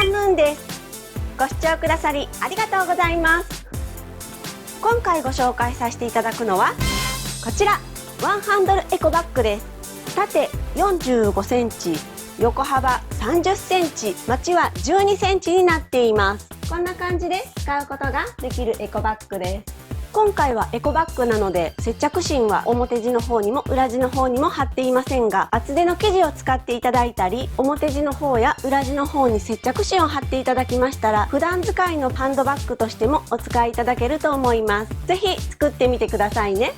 ムーンです。ご視聴くださりありがとうございます。今回ご紹介させていただくのはこちら、ワンハンドルエコバッグです。縦45センチ、横幅30センチ、まちは12センチになっています。こんな感じで使うことができるエコバッグです。今回はエコバッグなので接着芯は表地の方にも裏地の方にも貼っていませんが、厚手の生地を使っていただいたり、表地の方や裏地の方に接着芯を貼っていただきましたら、普段使いのハンドバッグとしてもお使いいただけると思います。ぜひ作ってみてくださいね。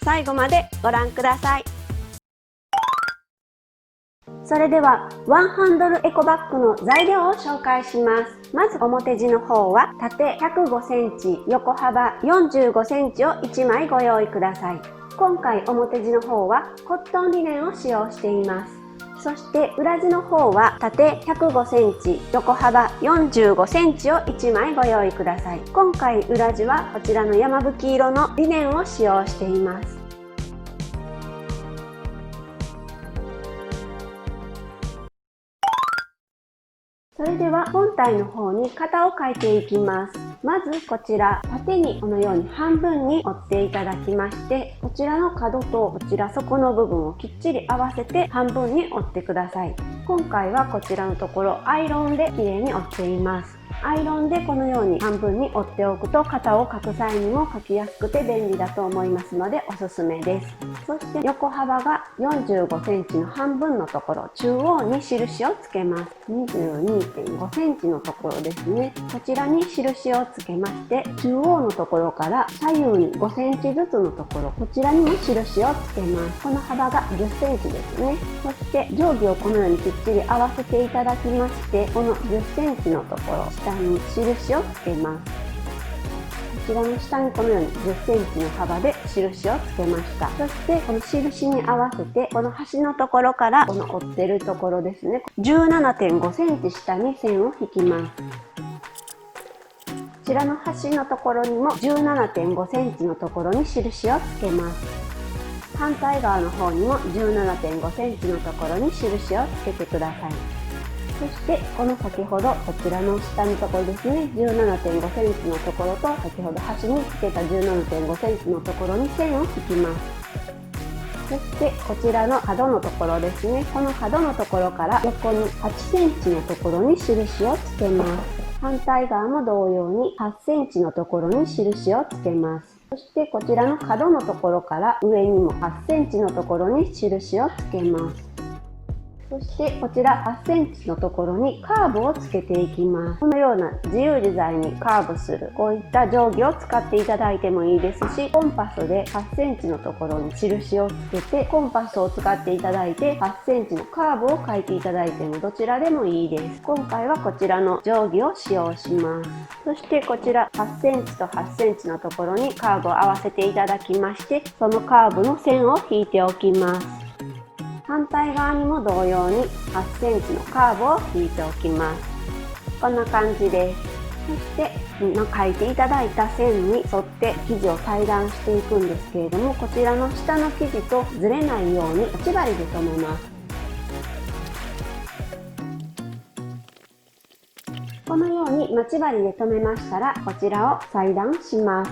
最後までご覧ください。それではワンハンドルエコバッグの材料を紹介します。まず表地の方は縦105センチ、横幅45センチを1枚ご用意ください。今回表地の方はコットンリネンを使用しています。そして裏地の方は縦105センチ、横幅45センチを1枚ご用意ください。今回裏地はこちらの山吹色のリネンを使用しています。それでは本体の方に型を描いていきます。まずこちら縦にこのように半分に折っていただきまして、こちらの角とこちら底の部分をきっちり合わせて半分に折ってください。今回はこちらのところアイロンできれいに折っています。アイロンでこのように半分に折っておくと型を描く際にも描きやすくて便利だと思いますのでおすすめです。そして横幅が45センチの半分のところ中央に印をつけます。22.5 センチのところですね。こちらに印をつけまして、中央のところから左右に5センチずつのところ、こちらにも印をつけます。この幅が10センチですね。そして上下をこのようにきっちり合わせていただきまして、この10センチのところ下に印をつけます。こちらの下にこのように10センチの幅で印をつけました。そしてこの印に合わせてこの端のところからこの折ってるところですね、17.5 センチ下に線を引きます。こちらの端のところにも 17.5 センチのところに印をつけます。反対側の方にも 17.5 センチのところに印をつけてください。そしてこの先ほどこちらの下のところですね、 17.5 センチのところと先ほど端につけた 17.5 センチのところに線を引きます。そしてこちらの角のところですね、この角のところから横に8センチのところに印をつけます。反対側も同様に8センチのところに印をつけます。そしてこちらの角のところから上にも8センチのところに印をつけます。そしてこちら8センチのところにカーブをつけていきます。このような自由自在にカーブする、こういった定規を使っていただいてもいいですし、コンパスで8センチのところに印をつけてコンパスを使っていただいて8センチのカーブを描いていただいてもどちらでもいいです。今回はこちらの定規を使用します。そしてこちら8センチと8センチのところにカーブを合わせていただきまして、そのカーブの線を引いておきます。反対側にも同様に8センチのカーブを引いておきます。こんな感じです。そして今描いていただいた線に沿って生地を裁断していくんですけれども、こちらの下の生地とずれないように待ち針で留めます。このように待ち針で留めましたら、こちらを裁断します。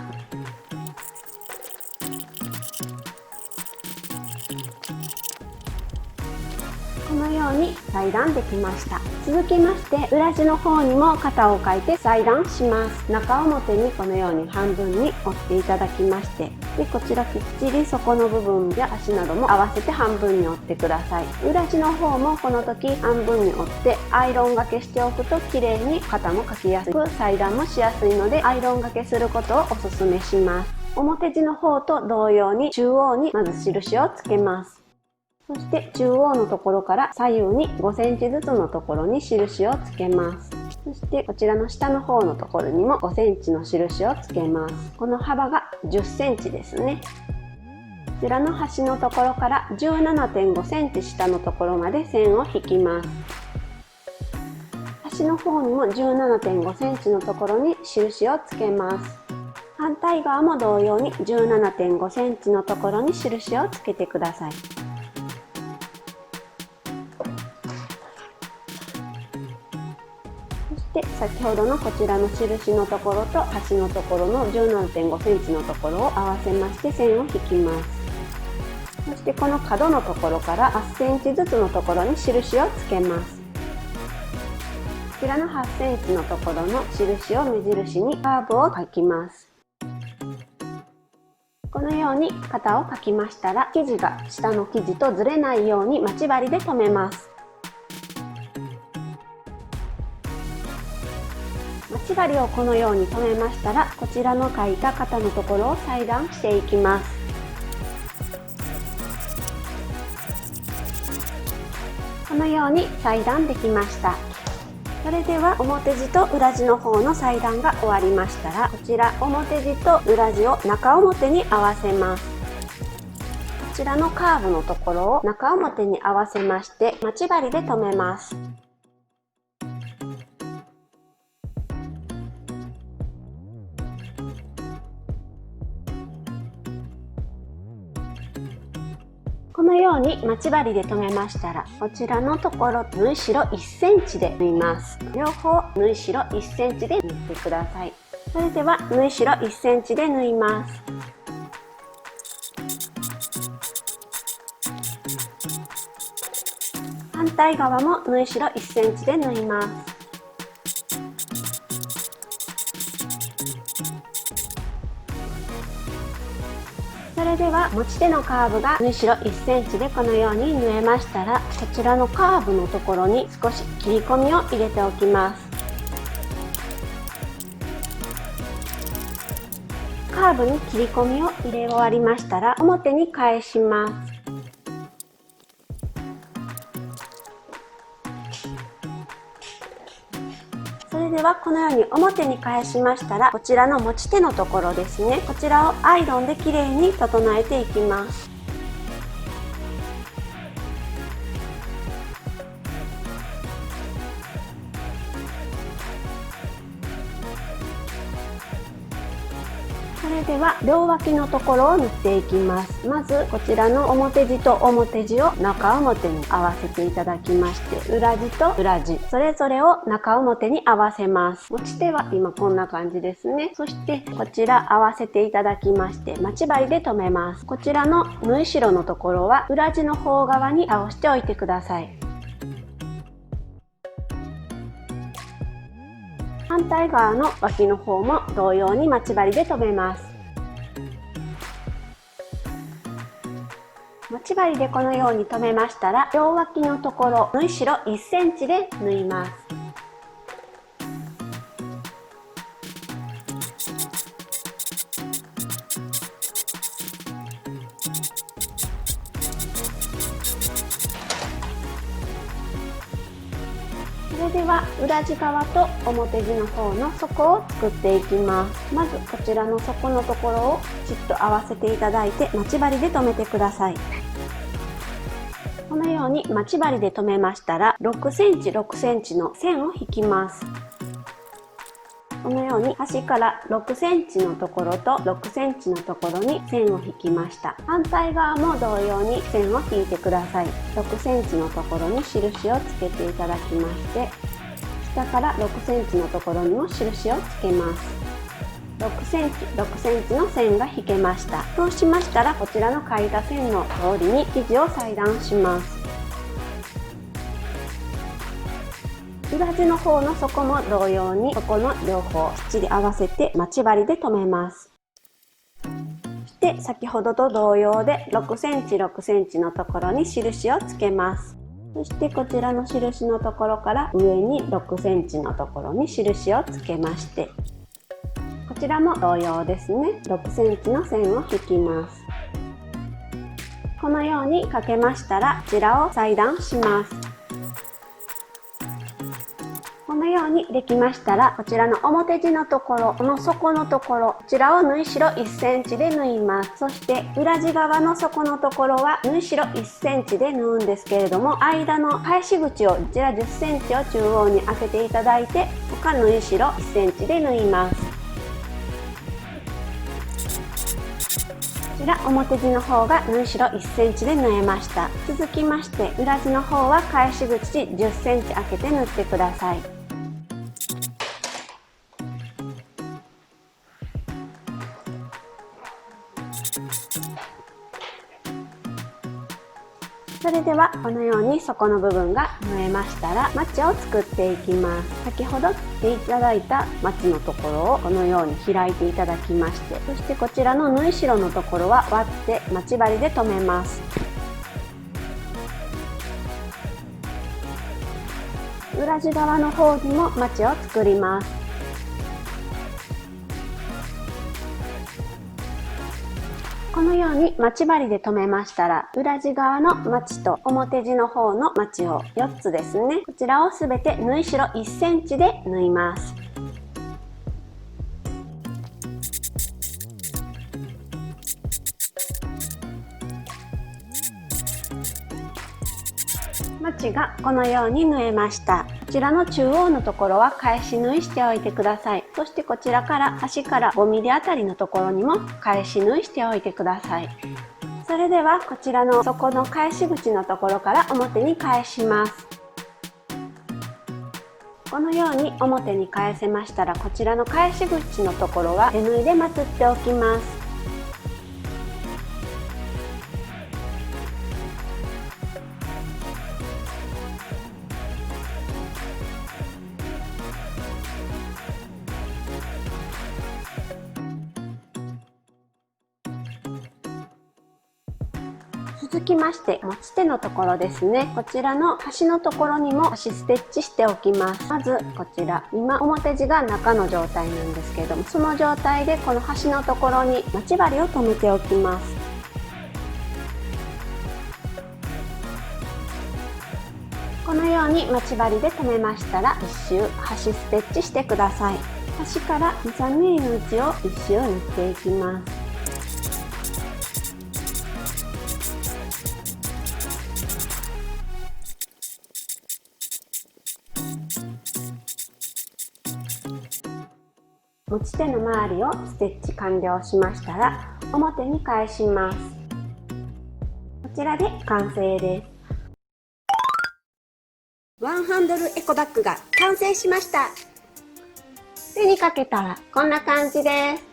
このように裁断できました。続きまして裏地の方にも型を描いて裁断します。中表にこのように半分に折っていただきまして、でこちらきっちり底の部分や足なども合わせて半分に折ってください。裏地の方もこの時半分に折ってアイロンがけしておくと綺麗に型も描きやすく裁断もしやすいので、アイロンがけすることをおすすめします。表地の方と同様に中央にまず印をつけます。そして中央のところから左右に5センチずつのところに印をつけます。そしてこちらの下の方のところにも5センチの印をつけます。この幅が10センチですね。こちらの端のところから 17.5 センチ下のところまで線を引きます。端の方にも 17.5 センチのところに印をつけます。反対側も同様に 17.5 センチのところに印をつけてください。して先ほどのこちらの印のところと端のところの 17.5 センチのところを合わせまして線を引きます。そしてこの角のところから8センチずつのところに印をつけます。こちらの8センチのところの印を目印にカーブを描きます。このように型を描きましたら、生地が下の生地とずれないように待ち針で留めます。待ち針をこのように留めましたら、こちらの描いた型のところを裁断していきます。このように裁断できました。それでは表地と裏地の方の裁断が終わりましたら、こちら表地と裏地を中表に合わせます。こちらのカーブのところを中表に合わせまして待ち針で留めます。このように待ち針で留めましたら、こちらのところ縫い代1センチで縫います。両方縫い代1センチで縫ってください。それでは縫い代1センチで縫います。反対側も縫い代1センチで縫います。それでは持ち手のカーブが縫い代1センチでこのように縫えましたら、こちらのカーブのところに少し切り込みを入れておきます。カーブに切り込みを入れ終わりましたら、表に返します。それではこのように表に返しましたら、こちらの持ち手のところですね、こちらをアイロンできれいに整えていきます。それでは両脇のところを縫っていきます。まずこちらの表地と表地を中表に合わせていただきまして、裏地と裏地それぞれを中表に合わせます。持ち手は今こんな感じですね。そしてこちら合わせていただきまして待ち針で留めます。こちらの縫い代のところは裏地の方側に倒しておいてください。反対側の脇の方も同様に待ち針で留めます。待ち針でこのように留めましたら、両脇のところ縫い代1センチで縫います。それでは裏地側と表地の方の底を作っていきます。まずこちらの底のところをきちっと合わせていただいて待ち針で留めてください。このように待ち針で留めましたら、6センチ6センチの線を引きます。このように端から6センチのところと6センチのところに線を引きました。反対側も同様に線を引いてください。6センチのところに印をつけていただきまして、下から6センチのところにも印をつけます。6センチ6センチの線が引けました。そうしましたら、こちらの書いた線の通りに生地を裁断します。裏地の方の底も同様に底の両方きっちり合わせて待ち針で留めます。そして先ほどと同様で6センチ6センチのところに印をつけます。そしてこちらの印のところから上に6センチのところに印をつけまして、こちらも同様ですね。6センチの線を引きます。このようにかけましたら、こちらを裁断します。このようにできましたら、こちらの表地のところ、この底のところ、こちらを縫い代1センチで縫います。そして裏地側の底のところは縫い代1センチで縫うんですけれども、間の返し口をこちら10センチを中央に開けていただいて、他縫い代1センチで縫います。こちら表地の方が縫い代1センチで縫えました。続きまして裏地の方は返し口10センチ開けて縫ってください。れではこのように底の部分が縫えましたら、マチを作っていきます。先ほど切っていただいたマチのところをこのように開いていただきまして、そしてこちらの縫い代のところは割って待ち針で留めます。裏地側の方にもマチを作ります。このように待ち針で留めましたら、裏地側のマチと表地の方のマチを4つですね、こちらをすべて縫い代1センチで縫います。マチがこのように縫えました。こちらの中央のところは返し縫いしておいてください。そしてこちらから端から5ミリあたりのところにも返し縫いしておいてください。それではこちらの底の返し口のところから表に返します。このように表に返せましたら、こちらの返し口のところは手縫いでまつっておきます。続きまして持ち手のところですね。こちらの端のところにも端ステッチしておきます。まずこちら、今表地が中の状態なんですけれども、その状態でこの端のところに待ち針を留めておきます。このように待ち針で留めましたら、一周端ステッチしてください。端から 2,3 ミリの位置を一周縫っていきます。持ち手の周りをステッチ完了しましたら、表に返します。こちらで完成です。ワンハンドルエコバッグが完成しました。手にかけたらこんな感じです。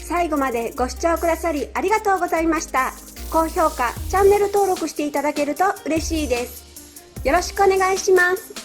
最後までご視聴くださりありがとうございました。高評価、チャンネル登録していただけると嬉しいです。よろしくお願いします。